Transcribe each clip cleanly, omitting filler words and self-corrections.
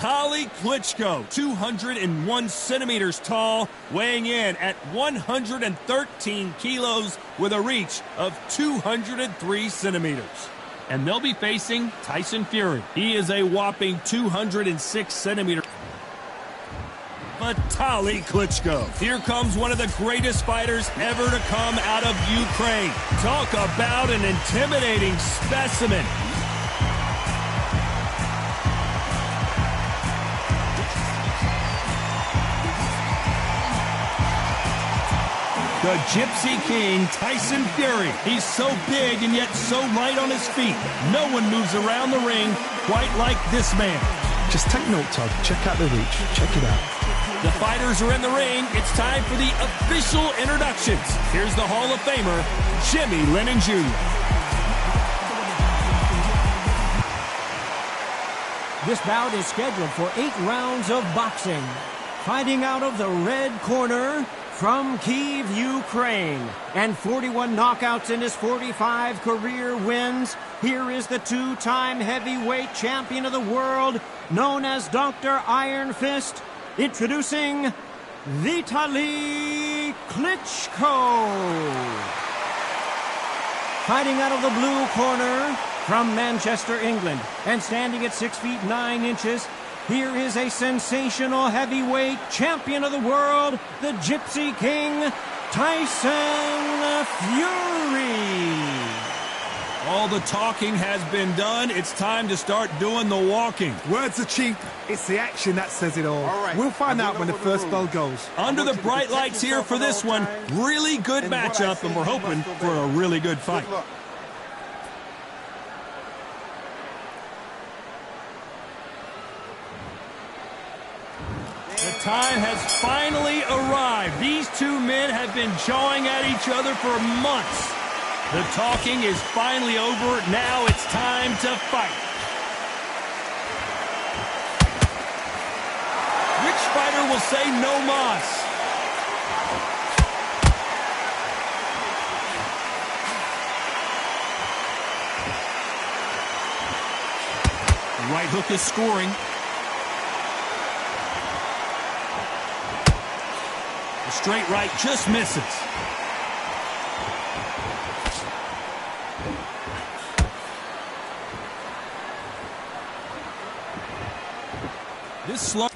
Vitaly Klitschko, 201 centimeters tall, weighing in at 113 kilos with a reach of 203 centimeters. And they'll be facing Tyson Fury. He is a whopping 206 centimeters. Vitaly Klitschko. Here comes one of the greatest fighters ever to come out of Ukraine. Talk about an intimidating specimen. The Gypsy King, Tyson Fury. He's so big and yet so light on his feet. No one moves around the ring quite like this man. Just take note, Todd. Check out the reach. Check it out. The fighters are in the ring. It's time for the official introductions. Here's the Hall of Famer, Jimmy Lennon Jr. This bout is scheduled for 8 rounds of boxing. Fighting out of the red corner, from Kyiv, Ukraine, and 41 knockouts in his 45 career wins, here is the 2-time heavyweight champion of the world, known as Dr. Iron Fist, introducing Vitaly Klitschko. Fighting out of the blue corner, from Manchester, England, and standing at 6 feet 9 inches, here is a sensational heavyweight champion of the world, the Gypsy King, Tyson Fury. All the talking has been done. It's time to start doing the walking. Words are cheap. It's the action that says it all. We'll find out when the first bell goes. Under the bright lights here for this one. Really good matchup, and we're hoping for a really good fight. The time has finally arrived. These two men have been jawing at each other for months. The talking is finally over. Now it's time to fight. Which fighter will say no mas? The right hook is scoring. The straight right just misses. This slow.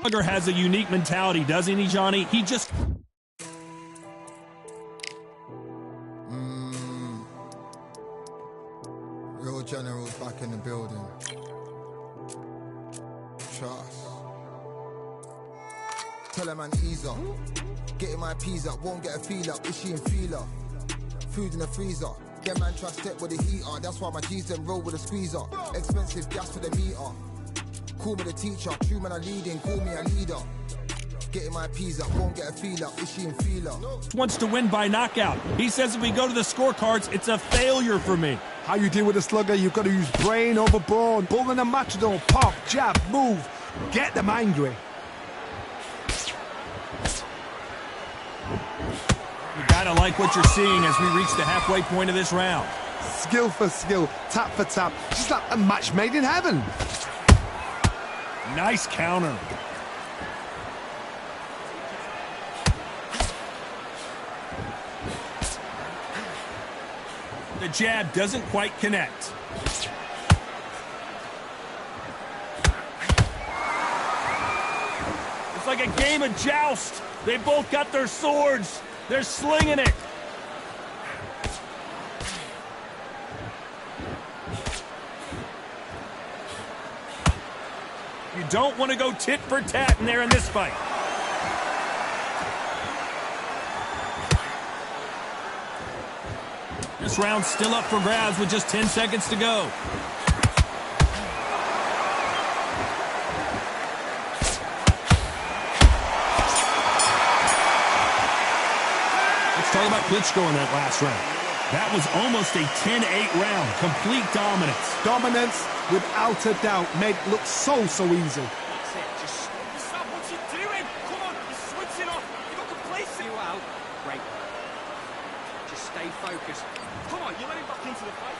Slugger has a unique mentality, doesn't he, Johnny? He just... Real generals back in the building. Trust. Tell a man ease up. Getting my peas up, won't get a feel up. Is she in feeler? Food in the freezer. Get man try step with the heater. That's why my G's them roll with a squeezer. Expensive gas for the meter. Call me the teacher. True man I leading, call me a leader. Getting my peas up, won't get a feel up. Is she in feeler? Wants to win by knockout. He says if we go to the scorecards, it's a failure for me. How you deal with a slugger, you've got to use brain over brawn. Bull in a matador, pop, jab, move. Get them angry. You gotta like what you're seeing as we reach the halfway point of this round. Skill for skill, tap for tap, just like a match made in heaven. Nice counter. The jab doesn't quite connect. It's like a game of joust. They both got their swords. They're slinging it. You don't want to go tit for tat in there in this fight. This round's still up for grabs with just 10 seconds to go. Let's talk about Klitschko in that last round. That was almost a 10-8 round. Complete dominance. Dominance, without a doubt, made it look so easy. Well, great work. Just stay focused. Come on, you're letting back into the fight.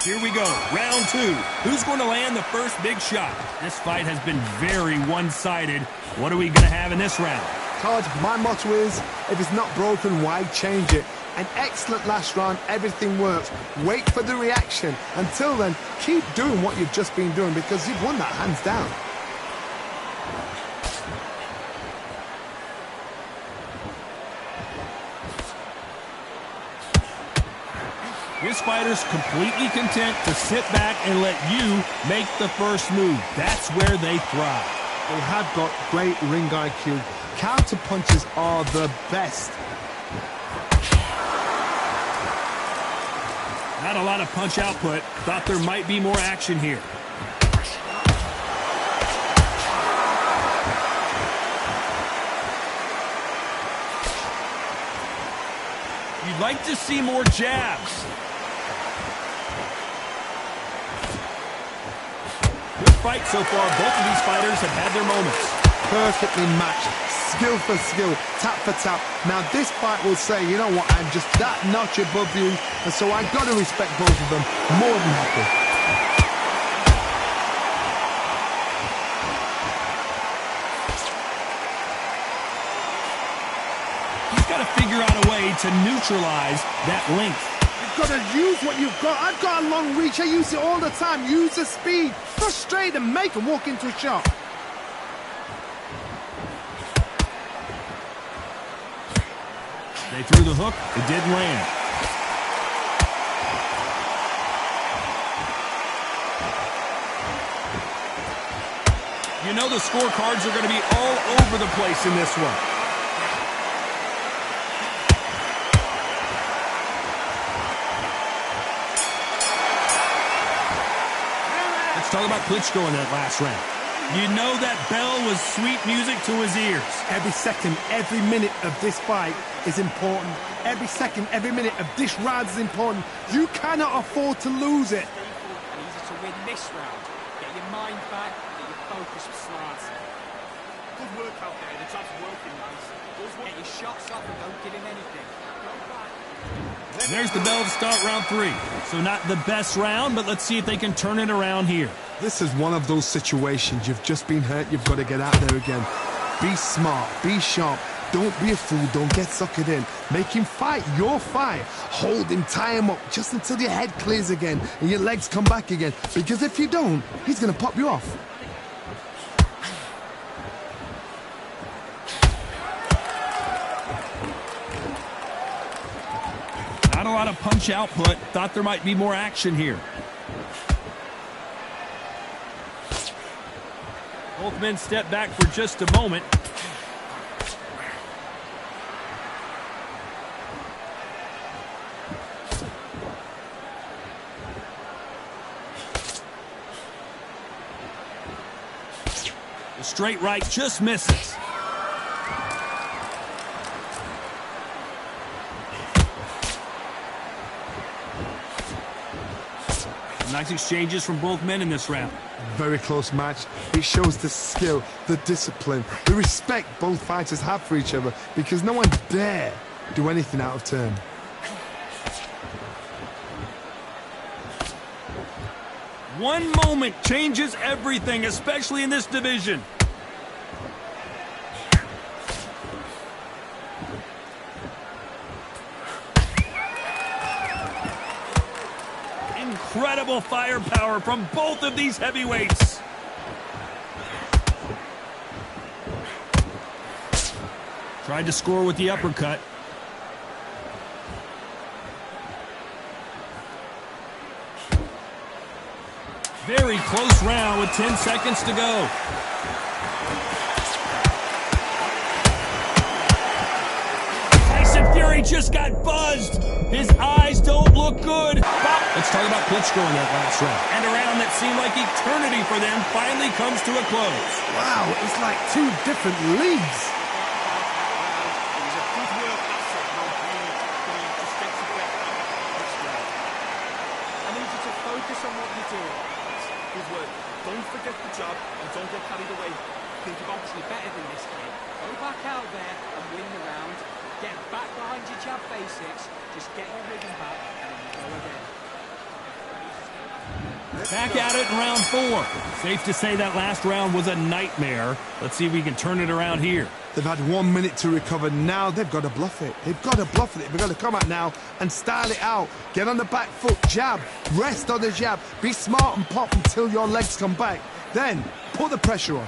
Here we go, round 2. Who's going to land the first big shot? This fight has been very one-sided. What are we going to have in this round? Todd, my motto is, if it's not broken, why change it? An excellent last round, everything works. Wait for the reaction. Until then, keep doing what you've just been doing because you've won that hands down. This fighter's completely content to sit back and let you make the first move. That's where they thrive. They have got great ring IQ. Counter punches are the best. Not a lot of punch output. Thought there might be more action here. You'd like to see more jabs. Good fight so far. Both of these fighters have had their moments. Perfectly matched. Skill for skill. Tap for tap. Now this fight will say, you know what, I'm just that notch above you. And so I've got to respect both of them. More than happy. He's got to figure out a way to neutralize that length. You've got to use what you've got. I've got a long reach. I use it all the time. Use the speed. Frustrate and make them walk into a shot. They threw the hook. It didn't land. You know the scorecards are going to be all over the place in this one. Let's talk about Klitschko in that last round. You know that bell was sweet music to his ears. Every second, every minute of this fight is important. Every second, every minute of this round is important. You cannot afford to lose it. And easy to win this round. Get your mind back, get your focus slanted. Good work out there, the job's working nice. Get your shots up and don't give him anything. Go back. There's the bell to start round 3. So not the best round, but let's see if they can turn it around here. This is one of those situations. You've just been hurt. You've got to get out there again. Be smart. Be sharp. Don't be a fool. Don't get suckered in. Make him fight your fight. Hold him. Tie him up just until your head clears again and your legs come back again. Because if you don't, he's going to pop you off. Not a lot of punch output. Thought there might be more action here. Both men step back for just a moment. The straight right just misses. Nice exchanges from both men in this round. Very close match. It shows the skill, the discipline, the respect both fighters have for each other because no one dare do anything out of turn. One moment changes everything, especially in this division. Incredible firepower from both of these heavyweights. Tried to score with the uppercut. Very close round with 10 seconds to go. Tyson Fury just got buzzed. His eyes don't look good. Let's talk about Klitschko in that last round. And a round that seemed like eternity for them finally comes to a close. Wow, it's like two different leagues. It was a good work effort, just get to get this way. I need you to focus on what you're doing. Good work. Don't forget the job and don't get carried away. think you're obviously better than this kid. Go back out there and win the round. Get back behind your jab basics. Just get your rhythm back and then you go again. Back at it in round 4. Safe to say that last round was a nightmare. Let's see if we can turn it around here. They've had 1 minute to recover. Now they've got to bluff it. They've got to bluff it. They've got to come out now and style it out. Get on the back foot, jab, rest on the jab. Be smart and pop until your legs come back. Then put the pressure on.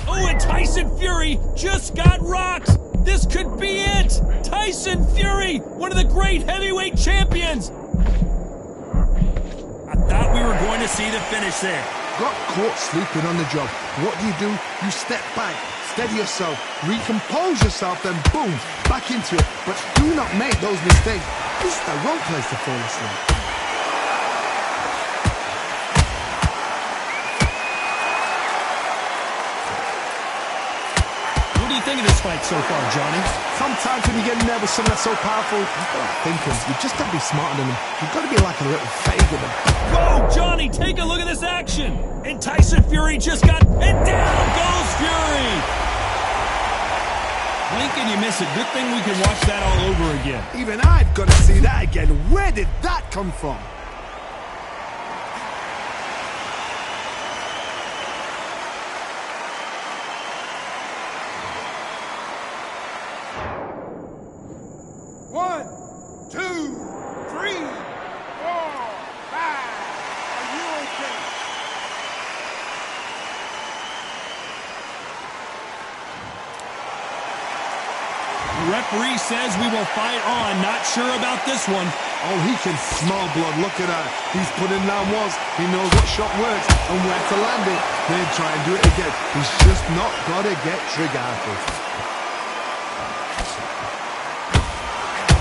Oh, and Tyson Fury just got rocked. This could be it. Tyson Fury, one of the great heavyweight champions. I thought we were going to see the finish there. Got caught sleeping on the job. What do? You step back, steady yourself, recompose yourself, then boom, back into it. But do not make those mistakes. This is the wrong place to fall asleep. What do you think of this fight so far, Johnny? Sometimes when you get nervous, something that's so powerful, you've got to think them. You've just got to be smarter than them. You've got to be like a little fake of them. Whoa, Johnny, take a look at this action. And Tyson Fury just got... And down goes Fury. Blink and you miss it. Good thing we can watch that all over again. Even I've got to see that again. Where did that come from? One, two, three, four, five. Are you okay? The referee says we will fight on. Not sure about this one. Oh, he can smell blood. Look at that. He's putting down once. He knows what shot works and where to land it. Then try and do it again. He's just not got to get trigger happy.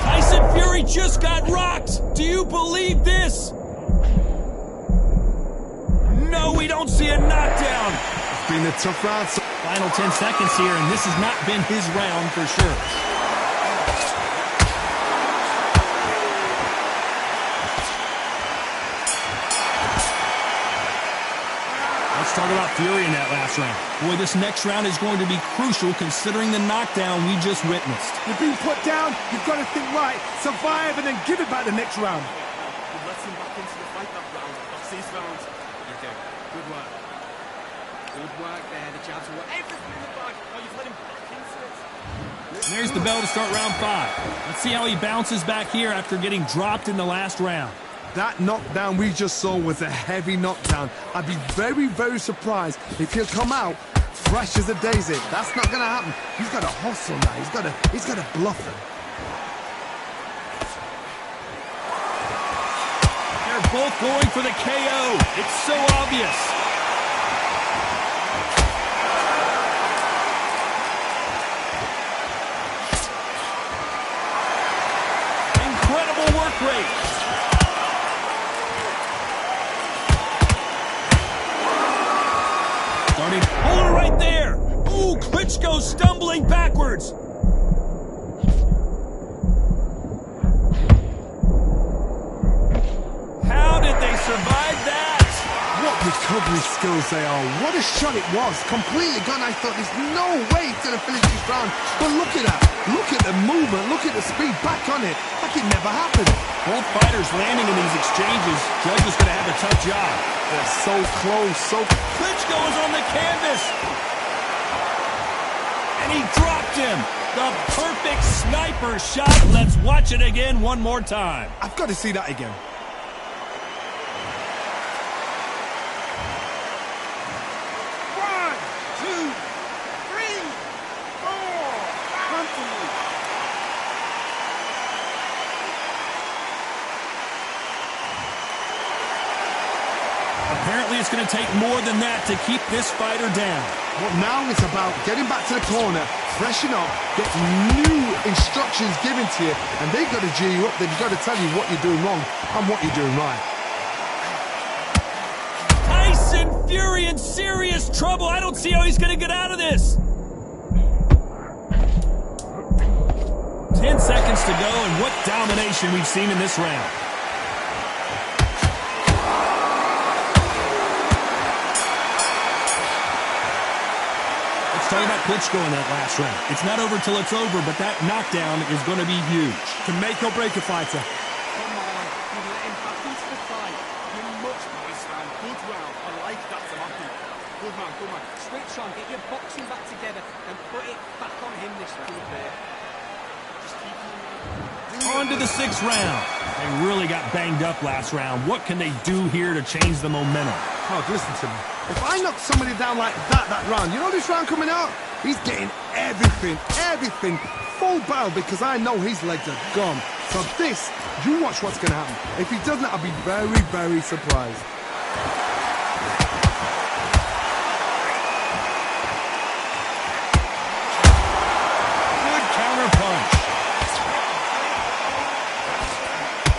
Tyson Fury just got rocked. Do you believe this? No, we don't see a knockdown. It's been a tough round. Final 10 seconds here, and this has not been his round for sure. Let's talk about Fury in that last round. Boy, this next round is going to be crucial considering the knockdown we just witnessed. You've been put down. You've got to think right, survive, and then give it back the next round. You let him back into the fight that round. That's his round. You do. Good work. Good work there. The jabs were everything in the bag. Oh, you've let him back into it. And there's the bell to start round 5. Let's see how he bounces back here after getting dropped in the last round. That knockdown we just saw was a heavy knockdown. I'd be very, very surprised if he'll come out fresh as a daisy. That's not going to happen. He's got to hustle now. He's got to bluff him. They're both going for the KO. It's so obvious. Incredible work rate. Hold it right there. Ooh, Klitschko stumbling backwards. How did they survive that? What recovery skills they are. What a shot it was. Completely gone. I thought there's no way he's going to finish this round. But look at that. Look at the movement. Look at the speed. Back on it. Like it never happened. Both fighters landing in these exchanges. Judge is going to have a tough job. They're so close. Klitschko is on the canvas. And he dropped him. The perfect sniper shot. Let's watch it again one more time. I've got to see that again. One, two, three, four. Come to me. Apparently it's going to take more than that to keep this fighter down. But now it's about getting back to the corner, freshen up, get new instructions given to you, and they've got to G you up. They've got to tell you what you're doing wrong and what you're doing right. Tyson Fury in serious trouble. I don't see how he's going to get out of this. 10 seconds to go, and what domination we've seen in this round. Let's talk about Klitschko in that last round. It's not over till it's over, but that knockdown is going to be huge. Can make or break a fighter. Come on, you let him back into the fight. You're much nice, man. Good round. I like that, Tamaki. Good man, good man. Switch on, get your boxing back together, and put it back on him this round there. Just keep him On to the 6th round. They really got banged up last round. What can they do here to change the momentum? Oh, listen to me. If I knock somebody down like that round, you know this round coming out? He's getting everything, full barrel, because I know his legs are gone. So this, you watch what's going to happen. If he doesn't, I'll be very, very surprised. Good counter punch.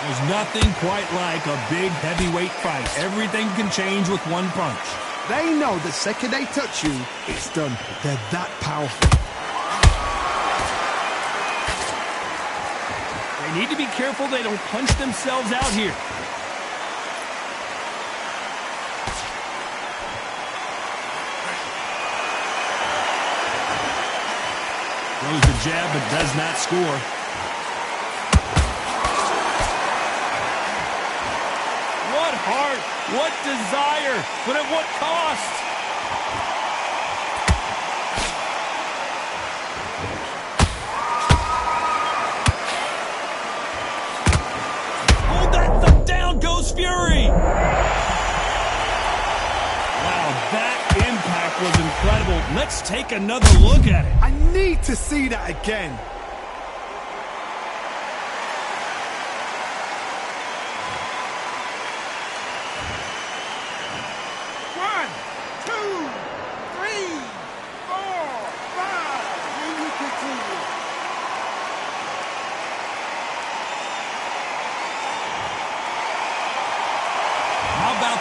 There's nothing quite like a big heavyweight fight. Everything can change with one punch. They know the second they touch you, it's done. They're that powerful. They need to be careful they don't punch themselves out here. Throws the jab but does not score. What heart, what desire, but at what cost? Hold that thumb down, goes Fury! Wow, that impact was incredible. Let's take another look at it. I need to see that again.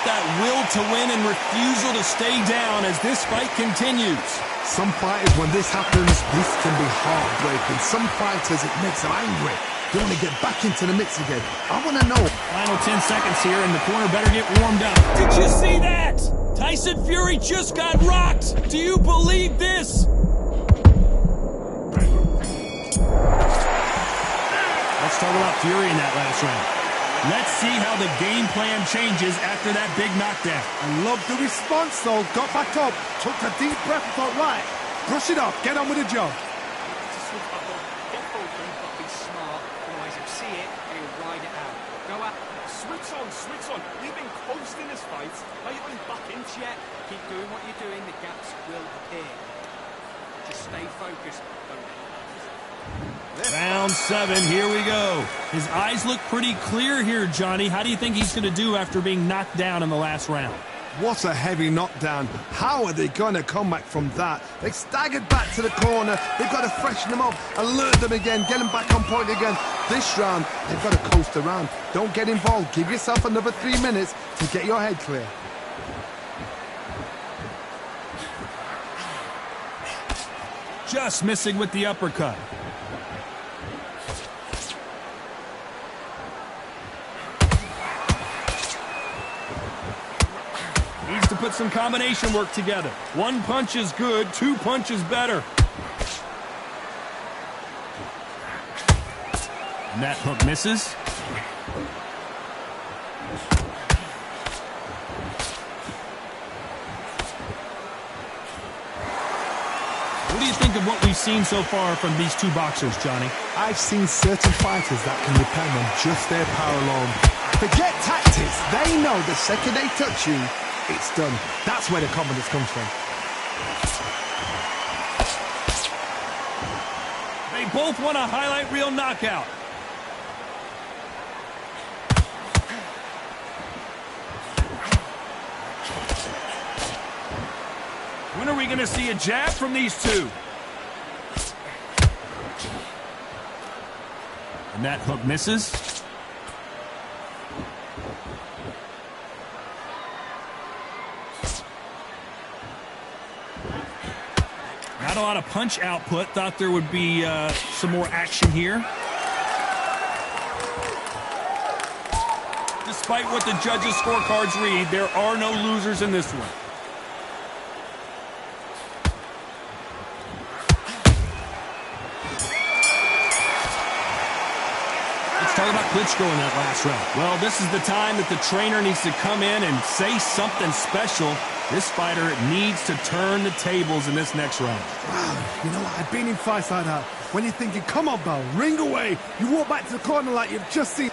That will to win and refusal to stay down as this fight continues. Some fighters, when this happens, this can be heartbreaking. Some fighters, it makes them angry. They want to get back into the mix again. I want to know. Final 10 seconds here, and the corner better get warmed up. Did you see that? Tyson Fury just got rocked. Do you believe this? Let's talk about Fury in that last round. Let's see how the game plan changes after that big knockdown. I love the response, though. Got back up, took a deep breath, thought, right, brush it off, get on with the job. Get open, but be smart. Otherwise, he'll see it and he'll ride it out. Go out. Switch on. You've been coasting this fight. Are you going back into yet? Keep doing what you're doing. The gaps will appear. Just stay focused. Round 7, here we go. His eyes look pretty clear here, Johnny. How do you think he's going to do after being knocked down in the last round? What a heavy knockdown. How are they going to come back from that? They staggered back to the corner. They've got to freshen them up, alert them again, get them back on point again. This round, they've got to coast around. Don't get involved. Give yourself another 3 minutes to get your head clear. Just missing with the uppercut. Needs to put some combination work together. One punch is good, 2 punches better. And that hook misses. What do you think of what we've seen so far from these two boxers, Johnny? I've seen certain fighters that can depend on just their power alone. Forget tactics. They know the second they touch you, it's done. That's where the confidence comes from. They both want a highlight reel knockout. When are we going to see a jab from these two? And that hook misses. Not a lot of punch output. Thought there would be some more action here. Despite what the judges' scorecards read, there are no losers in this one. What about Klitschko in that last round? Well, this is the time that the trainer needs to come in and say something special. This fighter needs to turn the tables in this next round. Wow, you know what? I've been in fights like that. When you're thinking, come on, Bell, ring away. You walk back to the corner like you've just seen.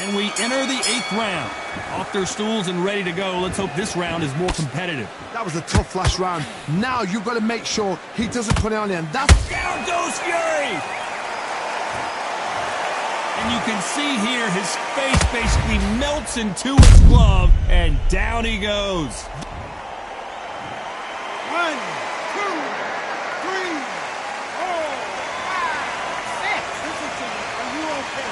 And we enter the 8th round. Off their stools and ready to go. Let's hope this round is more competitive. That was a tough last round. Now you've got to make sure he doesn't put it on him. That's... Down goes Fury! And you can see here his face basically melts into his glove, and down he goes. 1, 2, 3, 4, 5, 6. Listen to me. Are you okay?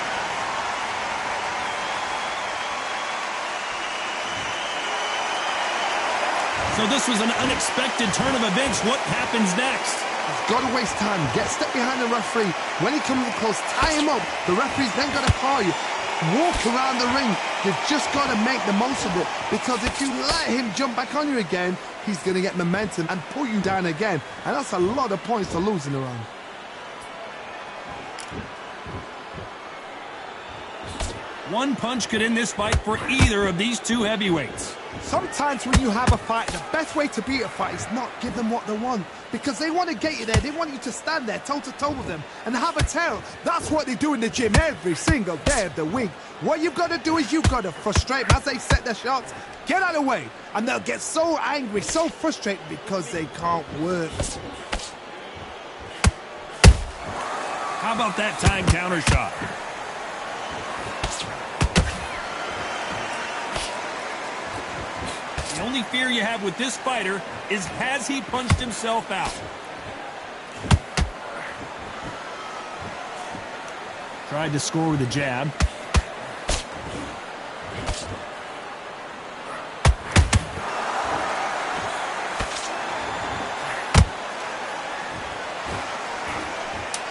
So this was an unexpected turn of events. What happens next? He's got to waste time. Get a step behind the referee. When he comes close, tie him up. The referee's then got to call you. Walk around the ring. You've just got to make the most of it. Because if you let him jump back on you again, he's going to get momentum and pull you down again. And that's a lot of points to lose in a round. One punch could end this fight for either of these two heavyweights. Sometimes when you have a fight, the best way to beat a fight is not give them what they want. Because they want to get you there. They want you to stand there toe-to-toe with them and have a tell. That's what they do in the gym every single day of the week. What you've got to do is you've got to frustrate them as they set their shots. Get out of the way. And they'll get so angry, so frustrated because they can't work. How about that time counter shot? The only fear you have with this fighter is, has he punched himself out? Tried to score with a jab.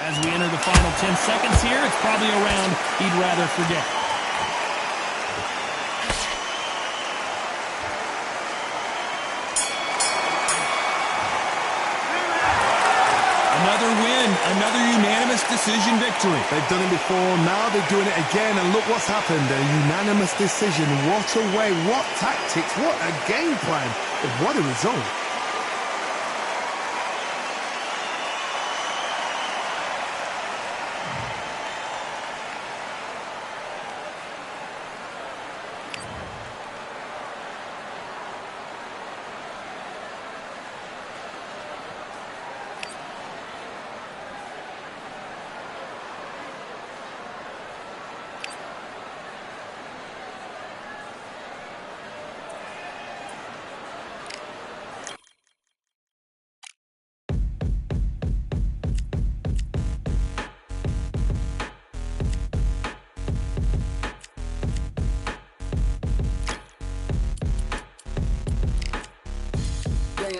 As we enter the final 10 seconds here, it's probably a round he'd rather forget. Another win, another unanimous decision victory. They've done it before, now they're doing it again, and look what's happened. A unanimous decision. What a way, what tactics, what a game plan. What a result.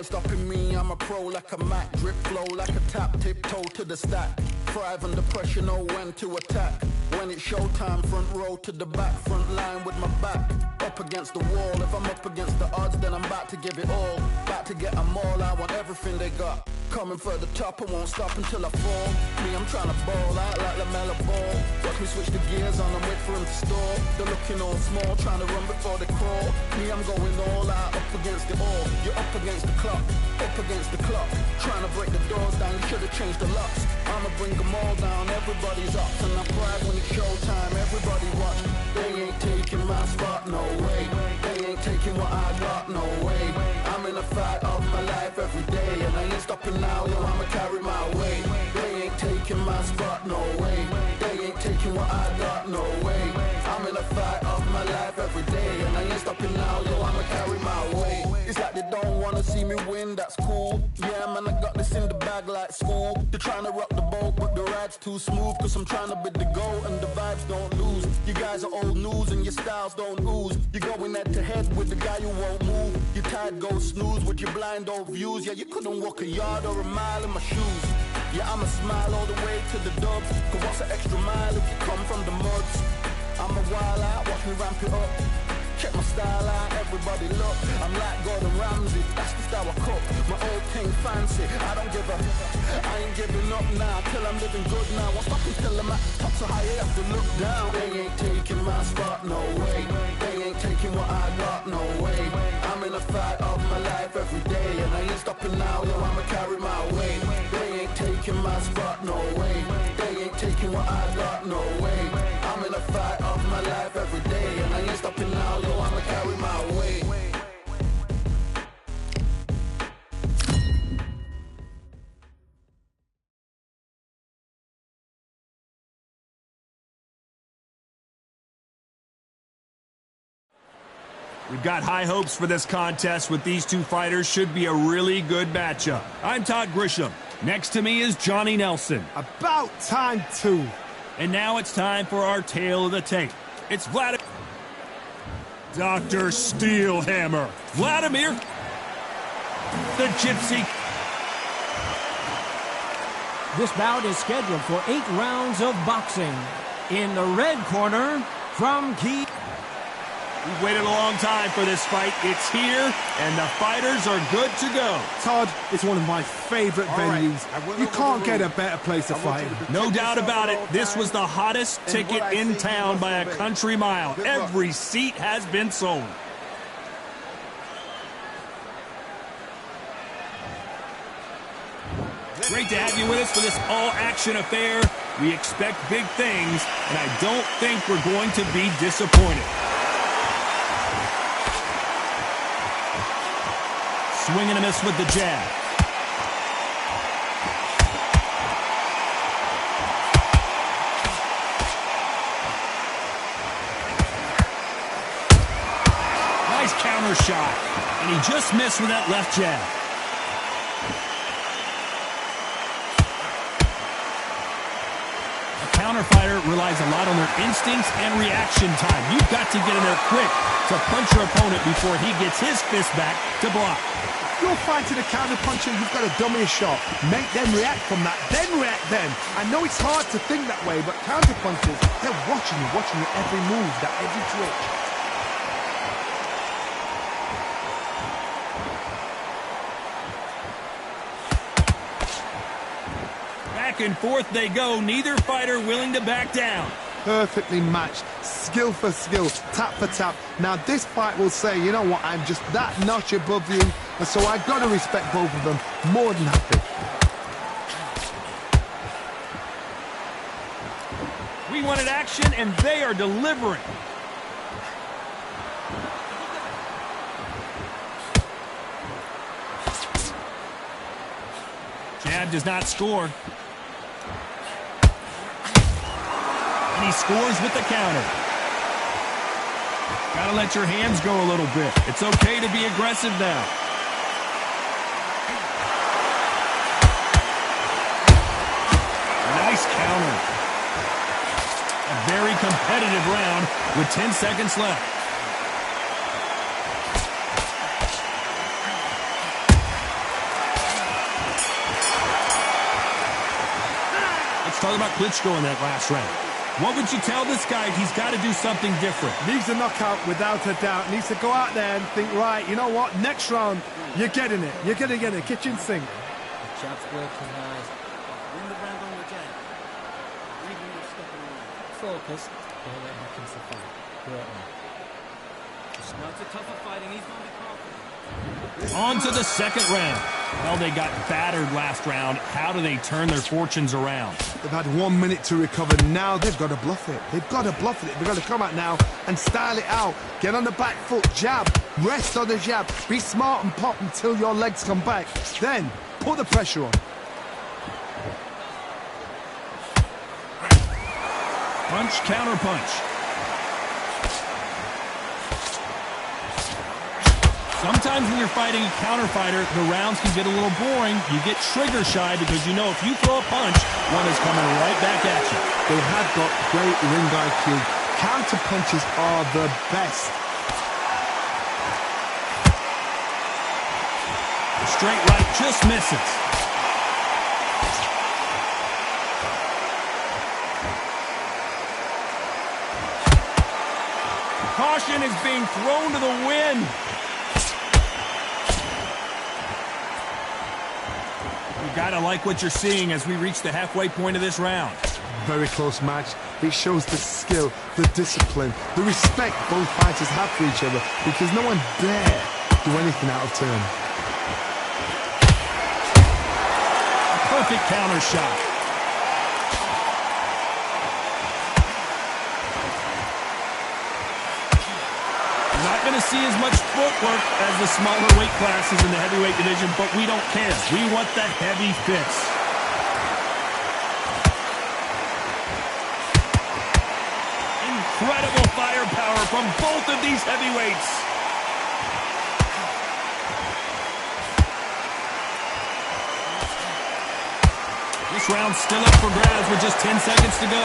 Stopping me, I'm a pro like a Mac. Drip flow like a tap, tiptoe to the stack. Thrive under pressure, know when to attack. When it's showtime, front row to the back. Front line with my back up against the wall. If I'm up against the odds, then I'm about to give it all. About to get them all, I want everything they got. Coming for the top, I won't stop until I fall. Me, I'm trying to ball out like the Mela ball. Watch me switch the gears on and wait for him to stall. They're looking all small, trying to run before they crawl. Me, I'm going all out, up against it all. You're up against the clock, up against the clock. Trying to break the doors down, you should have changed the locks. I'ma bring them all down, everybody's up. And I pride when it's showtime, everybody watch. They ain't taking my spot, no way. They ain't taking what I got, no way. I'm in a fight of my life every day, and I ain't stopping now, yo, I'ma carry my weight. They ain't taking my spot, no way. They ain't taking what I got, no way. I'm in a fight of my life every day, and I ain't stopping now, yo, I'ma carry my weight. It's like they don't wanna see me win, that's cool. Yeah, man, I got this in the bag like school. They're trying to rock the boat, but the ride's too smooth. Cause I'm trying to bid the goal, and the vibes don't lose. You guys are old news, and your styles don't ooze. You're going head to head with the guy who won't move. Your tide goes snooze with your blind old views. Yeah, you couldn't walk a yard or a mile in my shoes. Yeah, I'ma smile all the way to the dubs. Cause what's an extra mile if you come from the muds? I'm a wild out, watch me ramp it up. Check my style out, everybody look. I'm like Gordon Ramsay, that's the style I cook. My old thing fancy. I don't give a, I ain't giving up now till I'm living good now. Won't stop until I'm at top so high I have to look down. They ain't taking my spot, no way. They ain't taking what I got, no way. I'm in a fight of my life every day, and I ain't stopping now, yo, I'ma carry my weight. They ain't taking my spot, no way. They ain't taking what I got, no way. I'm in a fight of my life every day, and I ain't stopping now, yo, I'ma carry my weight. We've got high hopes for this contest with these two fighters. Should be a really good matchup. I'm Todd Grisham. Next to me is Johnny Nelson. About time, too. And now it's time for our tale of the tape. It's Vladimir. Dr. Steelhammer. Vladimir. The Gypsy. This bout is scheduled for 8 rounds of boxing. In the red corner, from Kiev. We've waited a long time for this fight. It's here, and the fighters are good to go. Todd, it's one of my favorite venues. You can't get a better place to fight. No doubt about it. This was the hottest ticket in town by a country mile. Every seat has been sold. Great to have you with us for this all-action affair. We expect big things, and I don't think we're going to be disappointed. Swing and a miss with the jab. Nice counter shot. And he just missed with that left jab. A counter fighter relies a lot on their instincts and reaction time. You've got to get in there quick to punch your opponent before he gets his fist back to block. You're fighting a counter-puncher, you've got to dummy a shot. Make them react from that, then react then. I know it's hard to think that way, but counter-punchers, they're watching you every move, that every twitch. Back and forth they go, neither fighter willing to back down. Perfectly matched, skill for skill, tap for tap. Now this fight will say, you know what, I'm just that notch above you, and so I've got to respect both of them more than happy. We wanted action, and they are delivering. Jab does not score. And he scores with the counter. Gotta let your hands go a little bit. It's okay to be aggressive now. Nice counter. A very competitive round with 10 seconds left. Let's talk about Klitschko in that last round. What would you tell this guy? He's got to do something different. Needs a knockout without a doubt. Needs to go out there and think, right, you know what, next round, you're getting it. You're going to get a kitchen sink. The jab's working nice. Win the round on the jab. Even if you're stepping away. Focus. Don't let back into the fight. Great man. Smarts are tougher fighting. He's going to be confident. On to the second round. Well, they got battered last round. How do they turn their fortunes around? They've had 1 minute to recover. Now they've got to bluff it. They've got to bluff it. They've got to come out now and style it out. Get on the back foot, jab, rest on the jab. Be smart and pop until your legs come back. Then put the pressure on. Punch, counter punch. Sometimes when you're fighting a counter fighter, the rounds can get a little boring. You get trigger shy because you know if you throw a punch, one is coming right back at you. They have got great ring IQ. Counter punches are the best. The straight right just misses. Caution is being thrown to the wind. Gotta like what you're seeing as we reach the halfway point of this round. Very close match. It shows the skill, the discipline, the respect both fighters have for each other, because no one dare do anything out of turn. A perfect counter shot. Not going to see as much footwork as the smaller weight classes in the heavyweight division, but we don't care. We want the heavy fits. Incredible firepower from both of these heavyweights. This round's still up for grabs with just 10 seconds to go.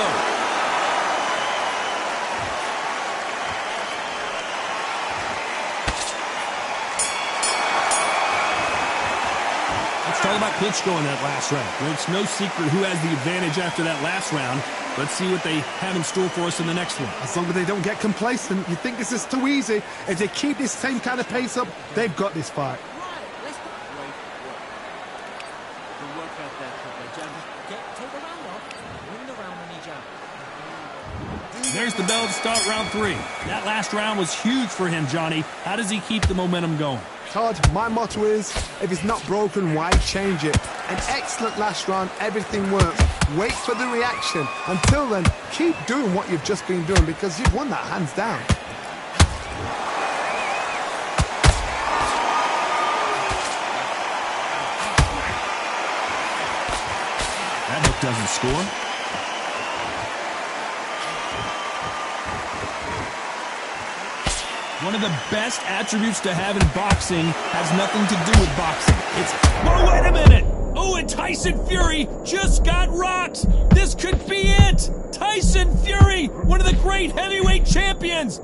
Let's talk about Klitschko in that last round. Well, it's no secret who has the advantage after that last round. Let's see what they have in store for us in the next one. As long as they don't get complacent, you think this is too easy. If they keep this same kind of pace up, they've got this fight. There's the bell to start round 3. That last round was huge for him, Johnny. How does he keep the momentum going? Todd, my motto is, if it's not broken, why change it? An excellent last round, everything works. Wait for the reaction. Until then, keep doing what you've just been doing, because you've won that hands down. That hook doesn't score. One of the best attributes to have in boxing has nothing to do with boxing. It's, whoa, wait a minute! Oh, and Tyson Fury just got rocked! This could be it! Tyson Fury, one of the great heavyweight champions!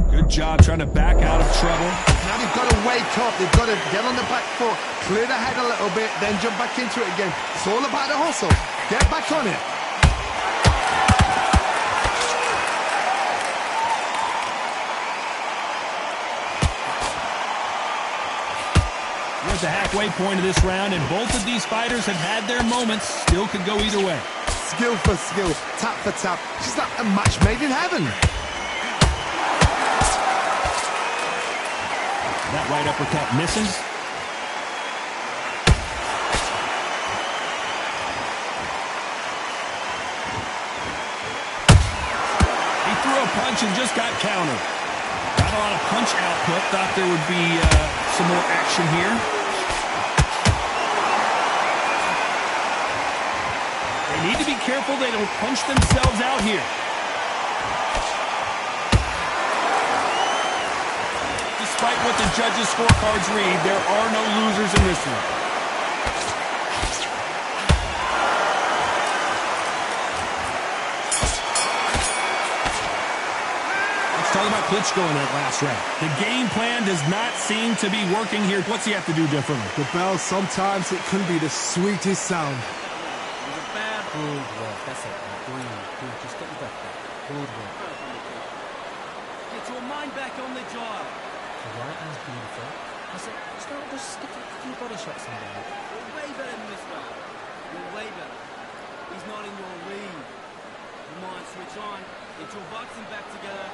Good job trying to back out of trouble. Now they've got to wake up, they've got to get on the back foot, clear the head a little bit, then jump back into it again. It's all about the hustle. Get back on it. We're at the halfway point of this round, and both of these fighters have had their moments. Still could go either way. Skill for skill, tap for tap. Just like a match made in heaven. That right uppercut misses. He threw a punch and just got countered. Not a lot of punch output. Thought there would be some more action here. They need to be careful they don't punch themselves out here. Despite what the judges' scorecards read, there are no losers in this one. Let's talk about Klitschko in that last round. The game plan does not seem to be working here. What's he have to do differently? The bell, sometimes it can be the sweetest sound. Good work, that's it. Good, just get your breath back. Good work. Get your mind back on the job. The right hand's beautiful. I said, just stick a few body shots in there. You're way better than this guy. You're way better. He's not in your league. You might switch on. Get your boxing back together.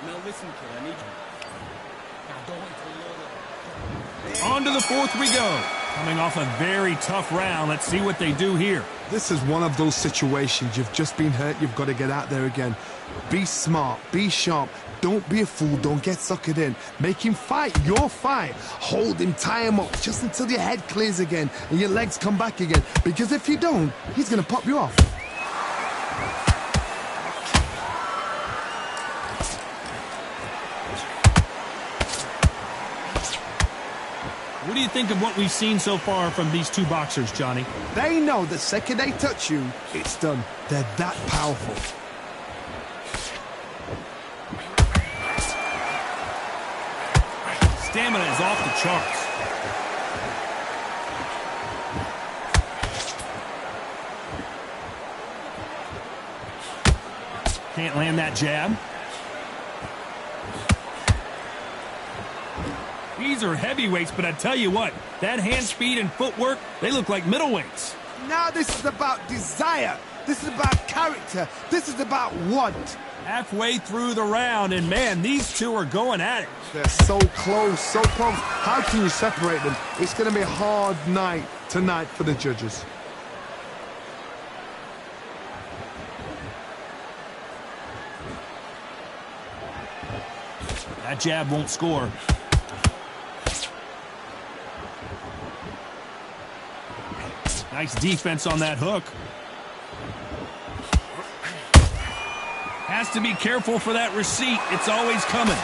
Now listen, kid, I need you. Now don't wait till On to the fourth we go. Coming off a very tough round. Let's see what they do here. This is one of those situations. You've just been hurt. You've got to get out there again. Be smart. Be sharp. Don't be a fool. Don't get suckered in. Make him fight your fight. Hold him. Tie him up just until your head clears again and your legs come back again. Because if you don't, he's going to pop you off. What do you think of what we've seen so far from these two boxers, Johnny? They know the second they touch you, it's done. They're that powerful. Stamina is off the charts. Can't land that jab. He These are heavyweights, but I tell you what, that hand speed and footwork, they look like middleweights. Now this is about desire. This is about character. This is about want. Halfway through the round, and man, these two are going at it. They're so close, so close. How can you separate them? It's going to be a hard night tonight for the judges. That jab won't score. Nice defense on that hook. Has to be careful for that receipt. It's always coming.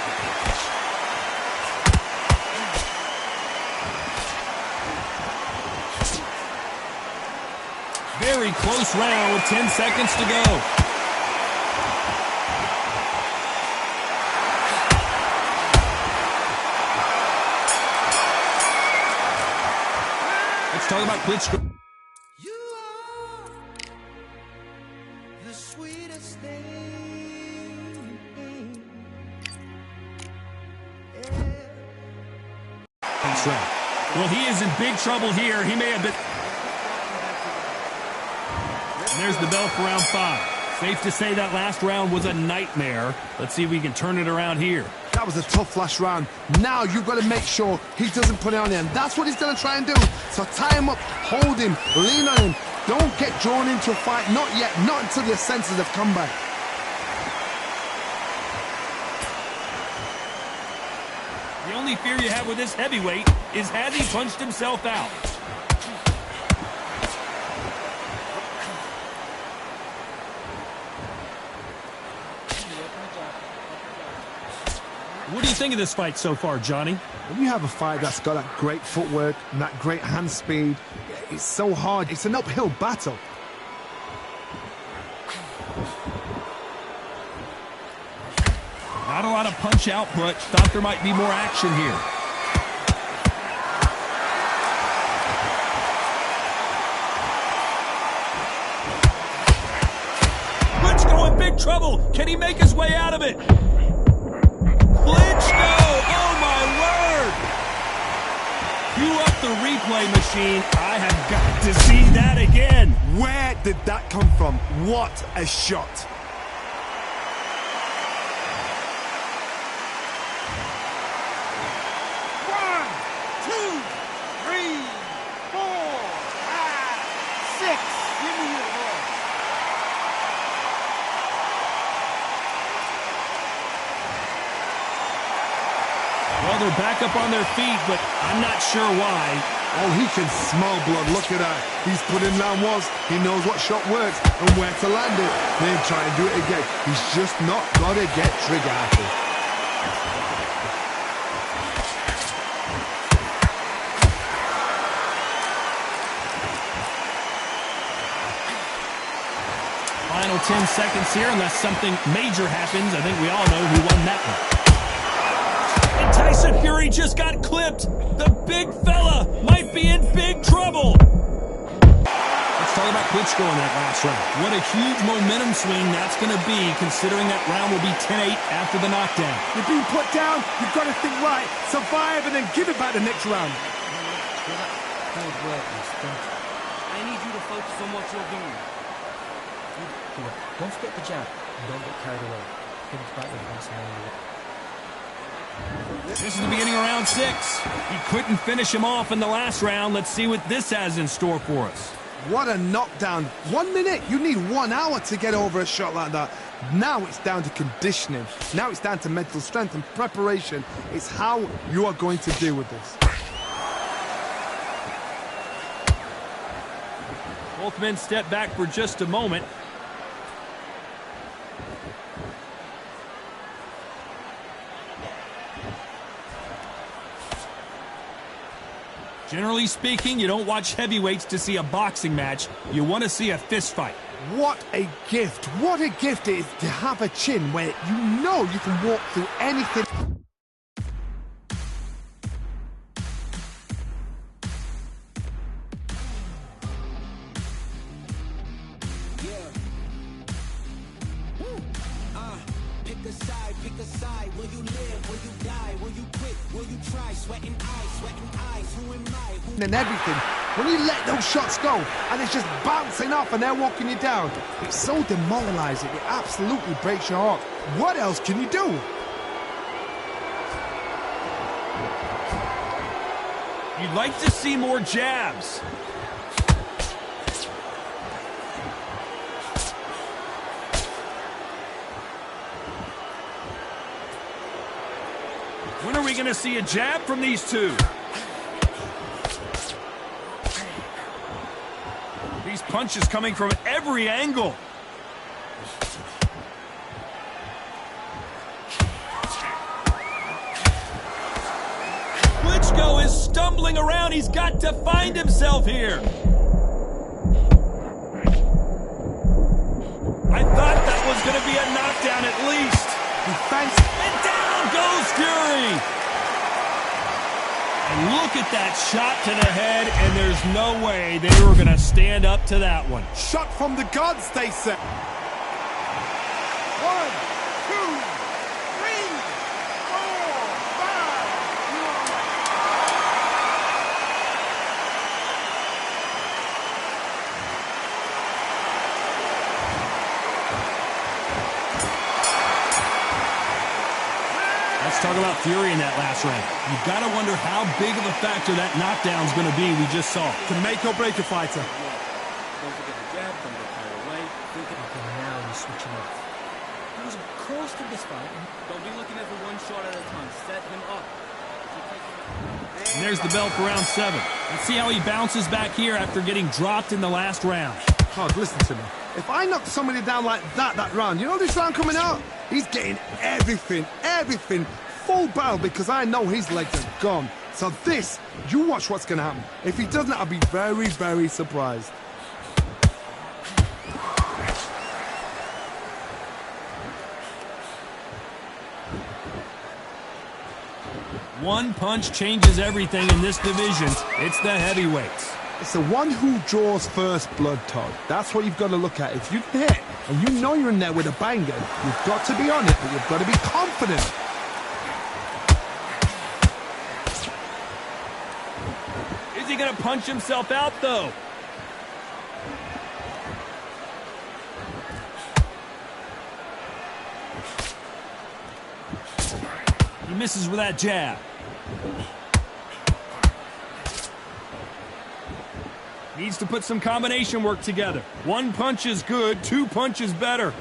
Very close round with 10 seconds to go. Let's talk about Klitschko. Well, he is in big trouble here. He may have been... And there's the bell for round 5. Safe to say that last round was a nightmare. Let's see if we can turn it around here. That was a tough last round. Now you've got to make sure he doesn't put it on him. That's what he's going to try and do. So tie him up, hold him, lean on him. Don't get drawn into a fight. Not yet. Not until your senses have come back. The only fear you have with this heavyweight is has he punched himself out? What do you think of this fight so far, Johnny? When you have a fight that's got that great footwork and that great hand speed, it's so hard. It's an uphill battle. Not a lot of punch output. Thought there might be more action here. Klitschko in big trouble. Can he make his way out of it? Klitschko! Oh, my word! Cue up the replay machine. I have got to see that again. Where did that come from? What a shot. Well, they're back up on their feet, but I'm not sure why. Oh, he can smell blood. Look at that. He's put in down once. He knows what shot works and where to land it. Then try and do it again. He's just not got to get trigger happy. Final 10 seconds here, unless something major happens. I think we all know who won that one. And Tyson Fury just got clipped. The big fella might be in big trouble. Let's talk about Klitschko in that last round. What a huge momentum swing that's going to be, considering that round will be 10-8 after the knockdown. You're being put down. You've got to think right, survive, and then give it back the next round. Hard work and strength. I need you to focus on what you're doing. Don't forget the jab and don't get carried away. Finish back with once more. This is the beginning of round 6. He couldn't finish him off in the last round. Let's see what this has in store for us. What a knockdown. 1 minute. You need 1 hour to get over a shot like that. Now it's down to conditioning. Now it's down to mental strength and preparation. It's how you are going to deal with this. Both men step back for just a moment. Generally speaking, you don't watch heavyweights to see a boxing match. You want to see a fist fight. What a gift. What a gift it is to have a chin where you know you can walk through anything. Pick a side, will you live, will you die, will you quit? And everything. When you let those shots go and it's just bouncing off and they're walking you down, it's so demoralizing. It absolutely breaks your heart. What else can you do? You'd like to see more jabs. When are we going to see a jab from these two? These punches coming from every angle. Klitschko is stumbling around. He's got to find himself here. I thought that was going to be a knockdown at least. Defense. And down goes Fury. And look at that shot to the head, and there's no way they were going to stand up to that one. Shot from the gods, they said. 1, 2, 3, 4, 5. Let's talk about Fury in that last round. You've got to wonder how big of a factor that knockdown's going to be we just saw. To make or break a fighter. Don't forget the jab, don't get carried away. Okay, now you're switching off. There was a course to this fight. Don't be looking at the one shot at a time. Set him up. And there's the bell for round 7. Let's see how he bounces back here after getting dropped in the last round. Todd, listen to me. If I knock somebody down like that round, you know this round coming out? He's getting everything, full barrel, because I know his legs are gone. So this, you watch what's going to happen. If he doesn't, I'll be very, very surprised. One punch changes everything in this division. It's the heavyweights. It's the one who draws first blood, Todd. That's what you've got to look at. If you hit and you know you're in there with a banger, you've got to be on it, but you've got to be confident. Is he going to punch himself out, though? He misses with that jab. Needs to put some combination work together. One punch is good, 2 punches better.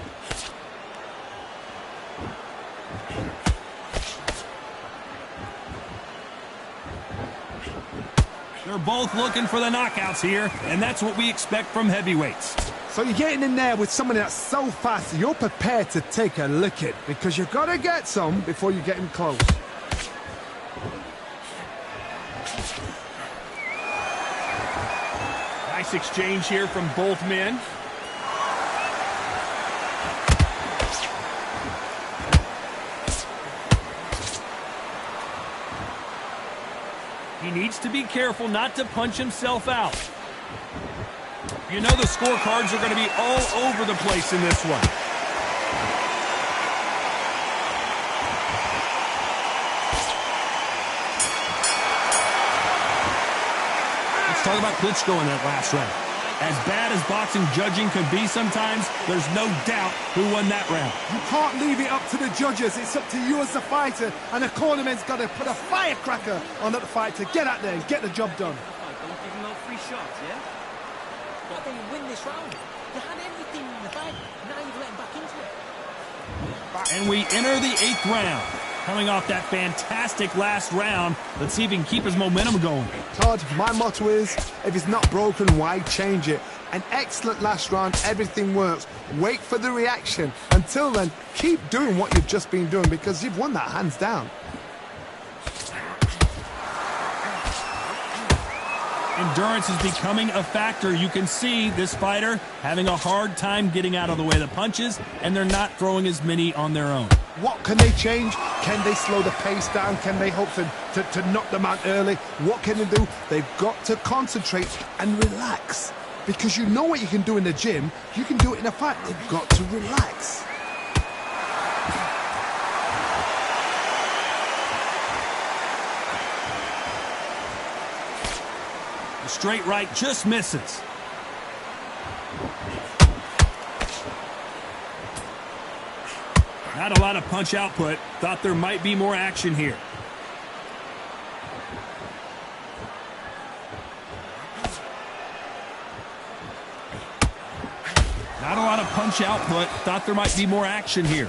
They're both looking for the knockouts here, and that's what we expect from heavyweights. So you're getting in there with somebody that's so fast, you're prepared to take a licking, because you've got to get some before you get him close. Nice exchange here from both men. He needs to be careful not to punch himself out. You know the scorecards are going to be all over the place in this one. Let's talk about Klitschko in that last round. As bad as boxing judging could be sometimes, there's no doubt who won that round. You can't leave it up to the judges. It's up to you as the fighter, and the cornerman's got to put a firecracker on that fight to get out there and get the job done. Don't give him no free shots, yeah? But then you win this round. You had everything in the fight. Now you've let him back into it. And we enter the 8th round. Coming off that fantastic last round, let's see if he can keep his momentum going. Todd, my motto is, if it's not broken, why change it? An excellent last round, everything works. Wait for the reaction. Until then, keep doing what you've just been doing, because you've won that hands down. Endurance is becoming a factor. You can see this fighter having a hard time getting out of the way of the punches, and they're not throwing as many on their own. What can they change? Can they slow the pace down? Can they hope to knock them out early? What can they do? They've got to concentrate and relax. Because you know what you can do in the gym, you can do it in a fight. They've got to relax. Straight right just misses. Not a lot of punch output. Thought there might be more action here. Not a lot of punch output. Thought there might be more action here.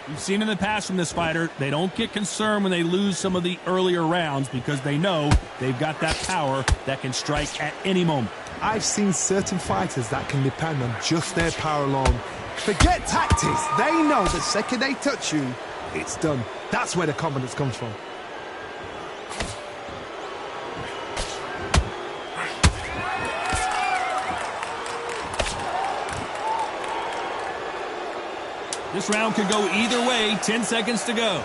We've seen in the past from this fighter, they don't get concerned when they lose some of the earlier rounds because they know they've got that power that can strike at any moment. I've seen certain fighters that can depend on just their power alone. Forget tactics. They know the second they touch you, it's done. That's where the confidence comes from. This round could go either way. 10 seconds to go.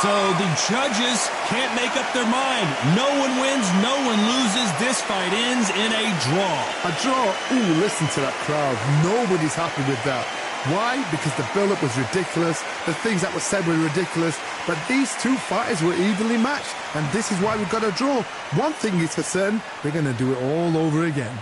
So the judges can't make up their mind. No one wins, no one loses. This fight ends in a draw. A draw? Ooh, listen to that crowd. Nobody's happy with that. Why? Because the build-up was ridiculous, the things that were said were ridiculous, but these two fighters were evenly matched, and this is why we got a draw. One thing is for certain, we're going to do it all over again.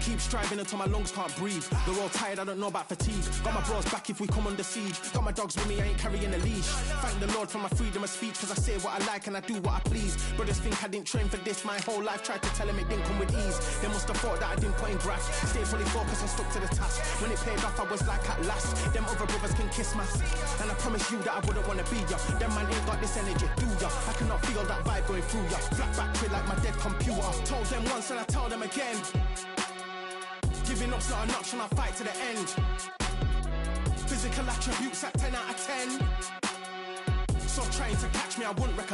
Keep striving until my lungs can't breathe. They're all tired, I don't know about fatigue. Got my bros back if we come under siege. Got my dogs with me, I ain't carrying a leash. Thank the Lord for my freedom of speech, cause I say what I like and I do what I please. Brothers think I didn't train for this my whole life. Tried to tell them it didn't come with ease. They must have thought that I didn't put in graft. Stayed fully focused and stuck to the task. When it paid off, I was like at last. Them other brothers can kiss my ass. And I promise you that I wouldn't wanna be ya. Them man ain't got this energy, do ya? I cannot feel that vibe going through ya. Flat back quit like my dead computer. Told them once and I tell them again. Giving up's not an option, I'll fight to the end. Physical attributes at 10 out of 10. So trying to catch me, I wouldn't recommend.